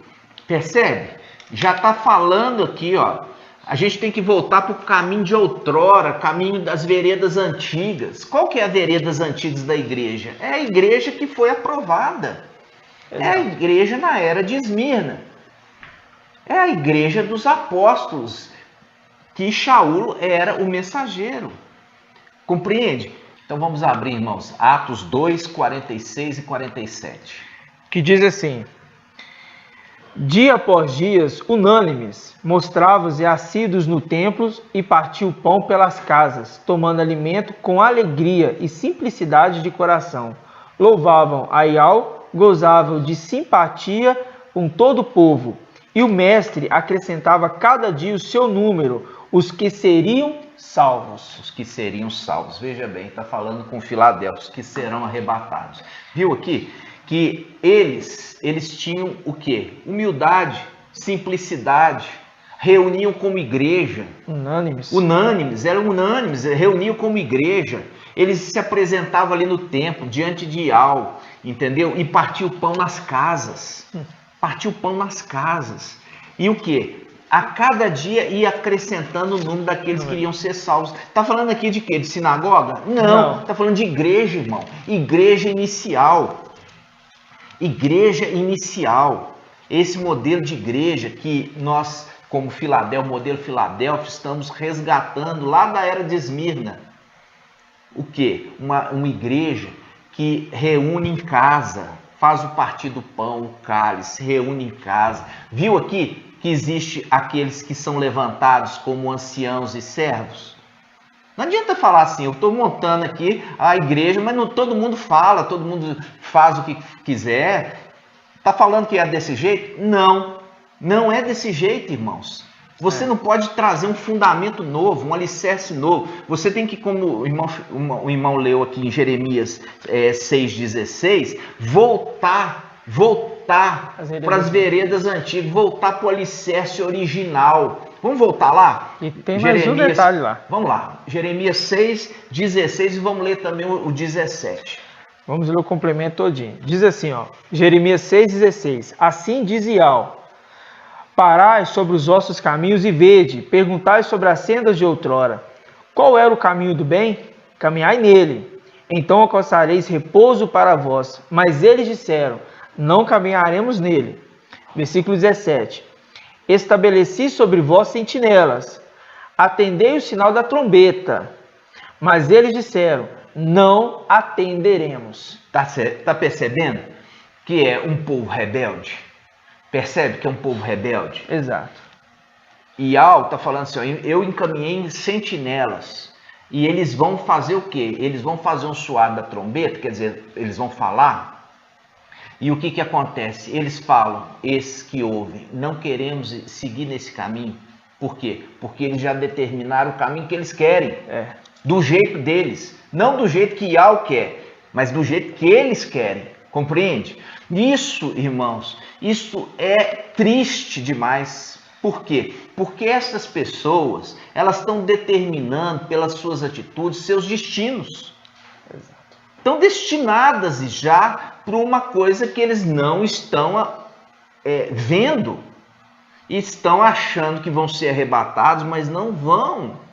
Percebe? Já está falando aqui, ó. A gente tem que voltar para o caminho de outrora, caminho das veredas antigas. Qual que é as veredas antigas da igreja? É a igreja que foi aprovada. É a igreja na era de Esmirna. É a igreja dos apóstolos, que Shaul era o mensageiro. Compreende? Então vamos abrir, irmãos, Atos 2, 46 e 47. Que diz assim: dia após dias, unânimes, mostravam-se assíduos no templo e partiam o pão pelas casas, tomando alimento com alegria e simplicidade de coração. Louvavam a Ial, gozavam de simpatia com todo o povo. E o mestre acrescentava cada dia o seu número, os que seriam salvos. Os que seriam salvos. Veja bem, está falando com Filadélfia, os que serão arrebatados. Viu aqui? Que eles tinham o quê? Humildade, simplicidade, reuniam como igreja. Eram unânimes, reuniam como igreja. Eles se apresentavam ali no templo, diante de Ial, entendeu? E partiam o pão nas casas. E o quê? A cada dia ia acrescentando o número daqueles que iriam ser salvos. Está falando aqui de quê? De sinagoga? Não. Está falando de igreja, irmão. Igreja inicial. Esse modelo de igreja que nós, como modelo Filadélfia, estamos resgatando lá da era de Esmirna. o quê? Uma igreja que reúne em casa, faz o partir do pão, o cálice, reúne em casa. Viu aqui que existe aqueles que são levantados como anciãos e servos? Não adianta falar assim, eu estou montando aqui a igreja, mas não todo mundo fala, todo mundo faz o que quiser. Está falando que é desse jeito? Não, não é desse jeito, irmãos. Você não pode trazer um fundamento novo, um alicerce novo. Você tem que, como o irmão leu aqui em Jeremias 6,16, voltar para as veredas antigas, voltar para o alicerce original. Vamos voltar lá? E tem mais um detalhe lá. Vamos lá. Jeremias 6,16 e vamos ler também o 17. Vamos ler o complemento todinho. Diz assim, ó, Jeremias 6,16. Assim diz Iau: parai sobre os vossos caminhos e vede, perguntai sobre as sendas de outrora. Qual era o caminho do bem? Caminhai nele. Então alcançareis repouso para vós. Mas eles disseram: não caminharemos nele. Versículo 17. Estabeleci sobre vós sentinelas. Atendei o sinal da trombeta. Mas eles disseram: não atenderemos. Tá percebendo que é um povo rebelde? Percebe que é um povo rebelde? Exato. E Iau está falando assim, ó, eu encaminhei sentinelas. E eles vão fazer o quê? Eles vão fazer um suar da trombeta, quer dizer, eles vão falar. E o que que acontece? Eles falam, esses que ouvem, não queremos seguir nesse caminho. Por quê? Porque eles já determinaram o caminho que eles querem. Do jeito deles. Não do jeito que Iau quer, mas do jeito que eles querem. Compreende? Isso, irmãos, isso é triste demais. Por quê? Porque essas pessoas, elas estão determinando pelas suas atitudes seus destinos. Exato. Estão destinadas já para uma coisa que eles não estão vendo. E estão achando que vão ser arrebatados, mas não vão.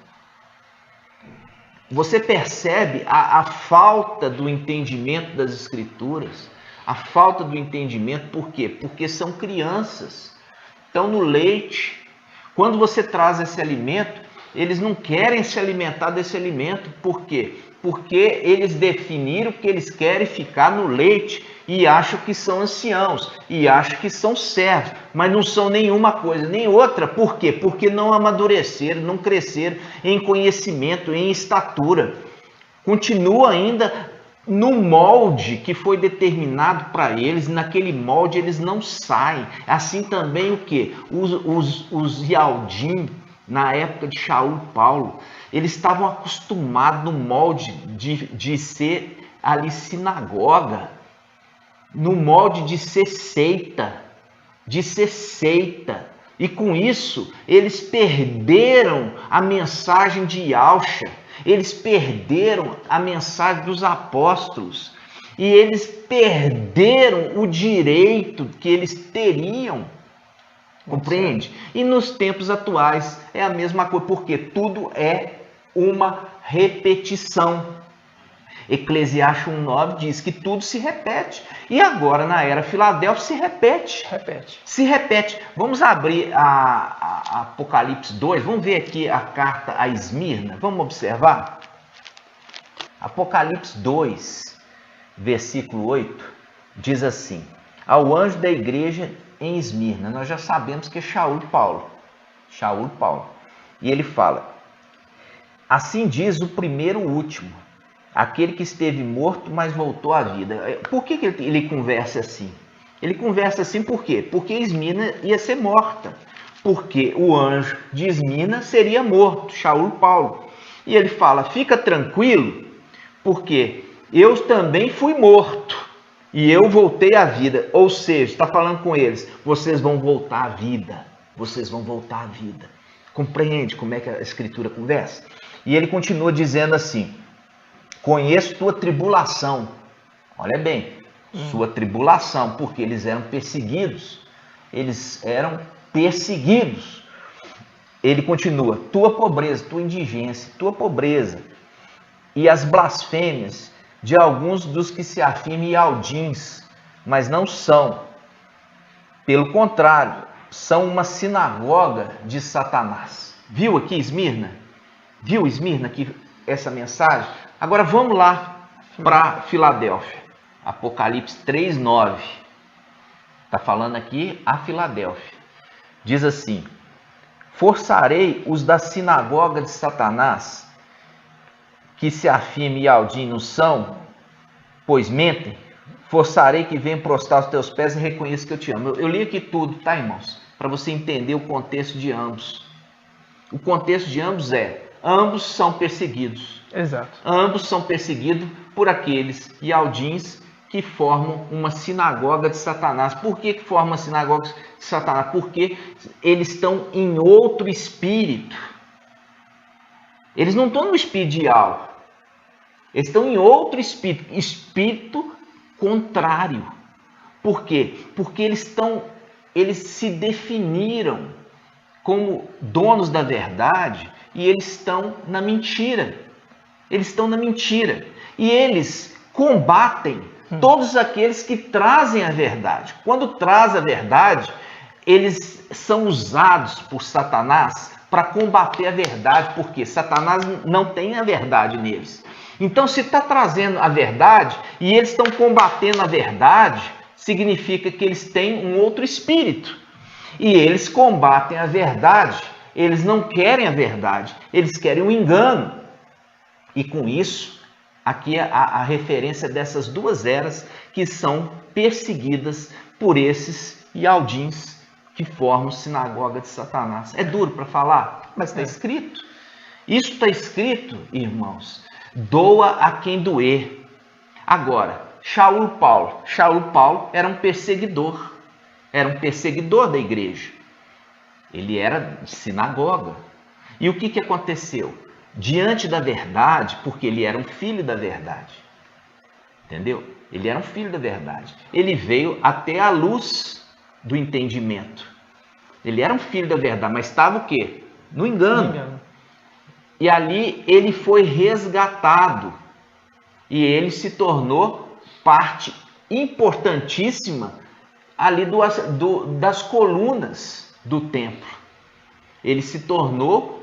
Você percebe a falta do entendimento das Escrituras? A falta do entendimento, por quê? Porque são crianças, estão no leite. Quando você traz esse alimento, eles não querem se alimentar desse alimento. Por quê? Porque eles definiram que eles querem ficar no leite e acham que são anciãos, e acham que são servos, mas não são nenhuma coisa, nem outra. Por quê? Porque não amadureceram, não cresceram em conhecimento, em estatura. Continua ainda no molde que foi determinado para eles, naquele molde eles não saem. Assim também o quê? Os Yaldim, na época de Shaul e Paulo, eles estavam acostumados no molde de ser ali sinagoga, no molde de ser seita, E com isso, eles perderam a mensagem de Yahshua, eles perderam a mensagem dos apóstolos, e eles perderam o direito que eles teriam. Compreende? E nos tempos atuais é a mesma coisa, porque tudo é uma repetição. Eclesiastes 1:9 diz que tudo se repete. E agora, na era Filadélfia, se repete. Vamos abrir a Apocalipse 2, vamos ver aqui a carta a Esmirna, vamos observar? Apocalipse 2, versículo 8, diz assim: ao anjo da igreja em Esmirna, nós já sabemos que é Shaul e Paulo. E ele fala: assim diz o primeiro e o último, aquele que esteve morto, mas voltou à vida. Por que ele conversa assim? Ele conversa assim por quê? Porque Esmirna ia ser morta. Porque o anjo de Esmirna seria morto, Shaul e Paulo. E ele fala: fica tranquilo, porque eu também fui morto e eu voltei à vida. Ou seja, está falando com eles: vocês vão voltar à vida. Compreende como é que a Escritura conversa? E ele continua dizendo assim: conheço tua tribulação. Olha bem, sua tribulação, porque eles eram perseguidos. Ele continua: tua pobreza, tua indigência, tua pobreza e as blasfêmias de alguns dos que se afirmam Yaldins, mas não são. Pelo contrário, são uma sinagoga de Satanás. Viu aqui Esmirna? Viu Esmirna aqui essa mensagem? Agora vamos lá para Filadélfia. Apocalipse 3:9. Está falando aqui a Filadélfia. Diz assim: forçarei os da sinagoga de Satanás, que se afirme e Aldim não são, pois mentem. Forçarei que venham prostrar os teus pés e reconheça que eu te amo. Eu li aqui tudo, tá, irmãos? Para você entender o contexto de ambos. O contexto de ambos ambos são perseguidos. Exato. Ambos são perseguidos por aqueles Ialdins que formam uma sinagoga de Satanás. Por que formam uma sinagoga de Satanás? Porque eles estão em outro espírito. Eles não estão no espírito de algo. Eles estão em outro espírito. Espírito contrário. Por quê? Porque eles se definiram como donos da verdade e eles estão na mentira. Eles estão na mentira. E eles combatem todos aqueles que trazem a verdade. Quando traz a verdade, eles são usados por Satanás para combater a verdade, porque Satanás não tem a verdade neles. Então, se está trazendo a verdade e eles estão combatendo a verdade, significa que eles têm um outro espírito. E eles combatem a verdade. Eles não querem a verdade, eles querem o engano. E com isso, aqui a referência dessas duas eras que são perseguidas por esses Ialdins que formam sinagoga de Satanás. É duro para falar, mas está escrito. Isso está escrito, irmãos. Doa a quem doer. Agora, Shaul Paulo era um perseguidor. Era um perseguidor da igreja. Ele era de sinagoga. E o que aconteceu? Diante da verdade, porque ele era um filho da verdade. Entendeu? Ele era um filho da verdade. Ele veio até a luz do entendimento. Ele era um filho da verdade, mas estava o quê? No engano. E ali ele foi resgatado. E ele se tornou parte importantíssima ali das colunas do templo. Ele se tornou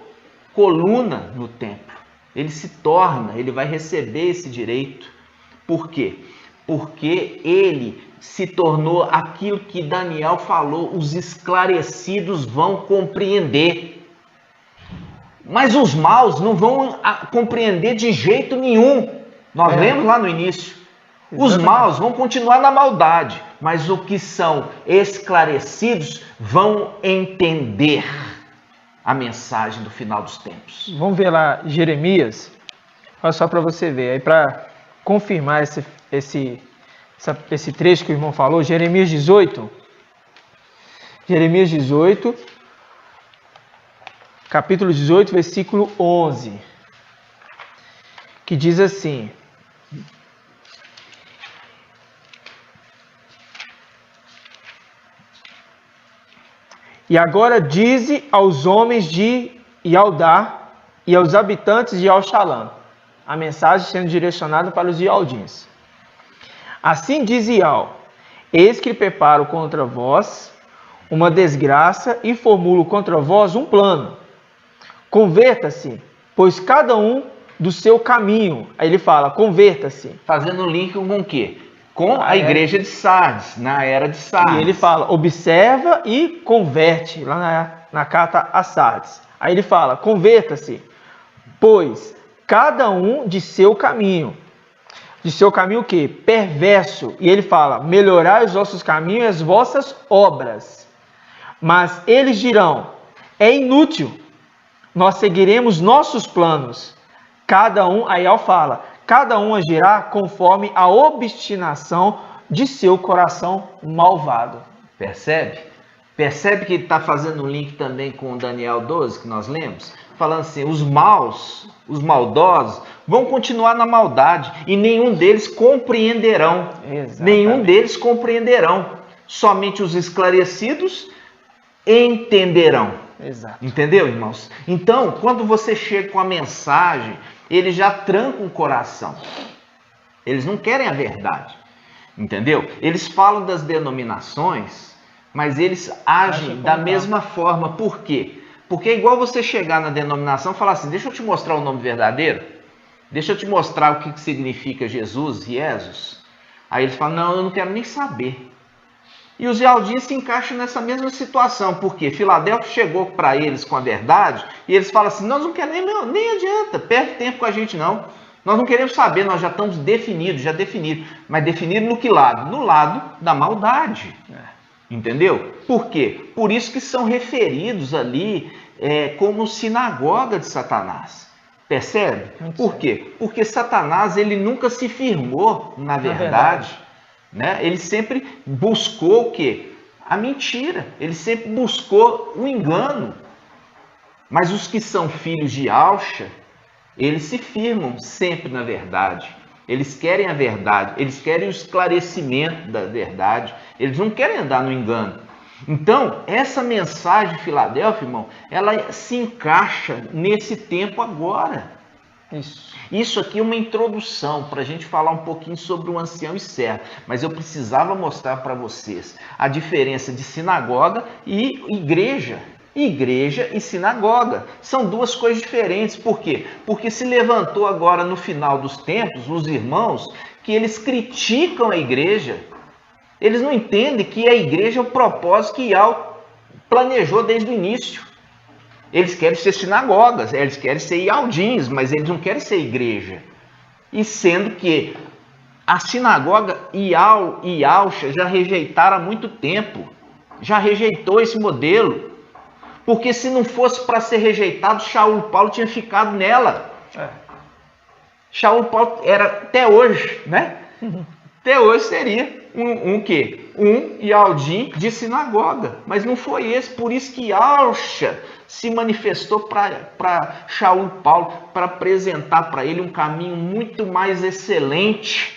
coluna no templo. Ele vai receber esse direito. Por quê? Porque ele se tornou aquilo que Daniel falou, os esclarecidos vão compreender. Mas os maus não vão compreender de jeito nenhum. Nós lemos lá no início. Os maus vão continuar na maldade, mas os que são esclarecidos vão entender a mensagem do final dos tempos. Vamos ver lá Jeremias. Olha só para você ver, aí para confirmar esse trecho que o irmão falou, Jeremias 18. Jeremias 18, capítulo 18, versículo 11, que diz assim: e agora dize aos homens de Ialdá e aos habitantes de Al-Shalom, a mensagem sendo direcionada para os Ialdins. Assim diz Ial: eis que preparo contra vós uma desgraça e formulo contra vós um plano. Converta-se, pois cada um do seu caminho. Aí ele fala, converta-se. Fazendo link com o quê? Com a igreja de Sardes, na era de Sardes. E ele fala, observa e converte, lá na carta a Sardes. Aí ele fala, converta-se, pois cada um de seu caminho. De seu caminho o quê? Perverso. E ele fala, melhorai os vossos caminhos e as vossas obras. Mas eles dirão, é inútil, nós seguiremos nossos planos. Cada um, aí Ial fala, cada um agirá conforme a obstinação de seu coração malvado. Percebe? Percebe que ele está fazendo um link também com Daniel 12, que nós lemos? Falando assim, os maus, os maldosos, vão continuar na maldade e nenhum deles compreenderão. Exatamente. Nenhum deles compreenderão. Somente os esclarecidos entenderão. Exato. Entendeu, irmãos? Então, quando você chega com a mensagem, eles já trancam o coração. Eles não querem a verdade. Entendeu? Eles falam das denominações, mas eles agem da mesma forma. Por quê? Porque é igual você chegar na denominação e falar assim, deixa eu te mostrar o nome verdadeiro. Deixa eu te mostrar o que significa Jesus. Aí eles falam, não, eu não quero nem saber. E os Yaldias se encaixam nessa mesma situação, porque Filadélfia chegou para eles com a verdade, e eles falam assim, nós não queremos, nem adianta, perde tempo com a gente não. Nós não queremos saber, nós já estamos definidos, mas definido no que lado? No lado da maldade. Entendeu? Por quê? Por isso que são referidos ali como sinagoga de Satanás. Percebe? Por quê? Porque Satanás ele nunca se firmou na verdade. Né? Ele sempre buscou o quê? A mentira. Ele sempre buscou o engano. Mas os que são filhos de Alcha, eles se firmam sempre na verdade. Eles querem a verdade. Eles querem o esclarecimento da verdade. Eles não querem andar no engano. Então, essa mensagem de Filadélfia, irmão, ela se encaixa nesse tempo agora. Isso aqui é uma introdução para a gente falar um pouquinho sobre o ancião e servo, mas eu precisava mostrar para vocês a diferença de sinagoga e igreja. Igreja e sinagoga são duas coisas diferentes. Por quê? Porque se levantou agora no final dos tempos os irmãos que eles criticam a igreja. Eles não entendem que a igreja é o propósito que Yahweh planejou desde o início. Eles querem ser sinagogas, eles querem ser Yaldins, mas eles não querem ser igreja. E sendo que a sinagoga Ial e Alcha já rejeitaram há muito tempo. Já rejeitou esse modelo. Porque se não fosse para ser rejeitado, Shaul Paulo tinha ficado nela. Shaul Paulo era até hoje, né? Até hoje seria um quê? Um Yaldim de sinagoga. Mas não foi esse, por isso que Alcha se manifestou para Shaul Paulo, para apresentar para ele um caminho muito mais excelente.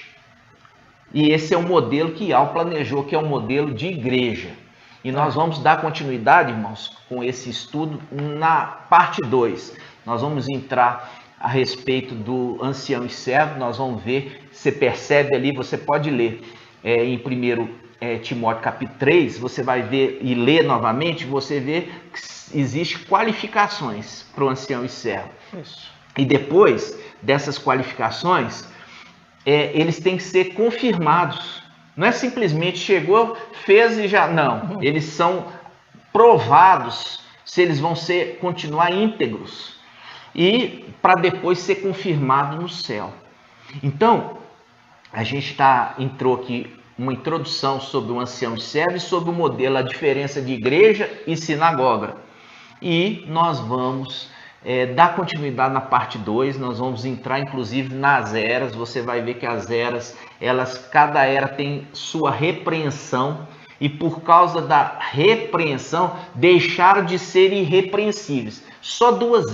E esse é o modelo que Yahweh planejou, que é o modelo de igreja. E nós vamos dar continuidade, irmãos, com esse estudo na parte 2. Nós vamos entrar a respeito do ancião e servo, nós vamos ver, você percebe ali, você pode ler em 1 Timóteo capítulo 3, você vai ver e ler novamente, você vê que existem qualificações para o ancião e servo. Isso. E depois dessas qualificações, eles têm que ser confirmados. Não é simplesmente chegou, fez e já... Não, eles são provados se eles vão continuar íntegros. E para depois ser confirmado no céu. Então, a gente entrou aqui uma introdução sobre o ancião e servo e sobre o modelo, a diferença de igreja e sinagoga. E nós vamos dar continuidade na parte 2, nós vamos entrar inclusive nas eras, você vai ver que as eras, cada era tem sua repreensão, e por causa da repreensão, deixaram de ser irrepreensíveis. Só duas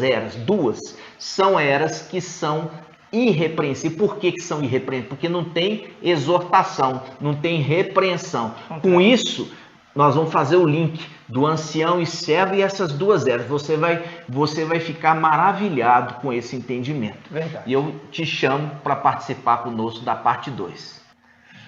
são eras que são irrepreensíveis. Por que são irrepreensíveis? Porque não tem exortação, não tem repreensão. Com isso, nós vamos fazer o link do ancião e servo e essas duas eras. Você vai ficar maravilhado com esse entendimento. Verdade. E eu te chamo para participar conosco da parte 2.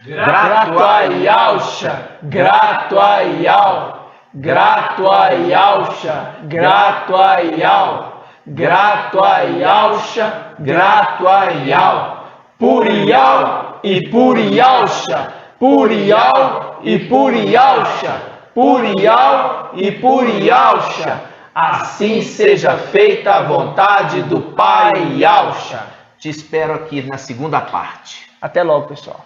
Grato a Yahusha, grato a Yahweh, grato a Yahusha, grato a Yahweh, grato a Yahusha, grato a Yahweh, por Yahweh e por Yahusha, por Yahweh e por Yahusha, por Yahweh e por Yahusha, assim seja feita a vontade do Pai Yahusha. Te espero aqui na segunda parte. Até logo, pessoal.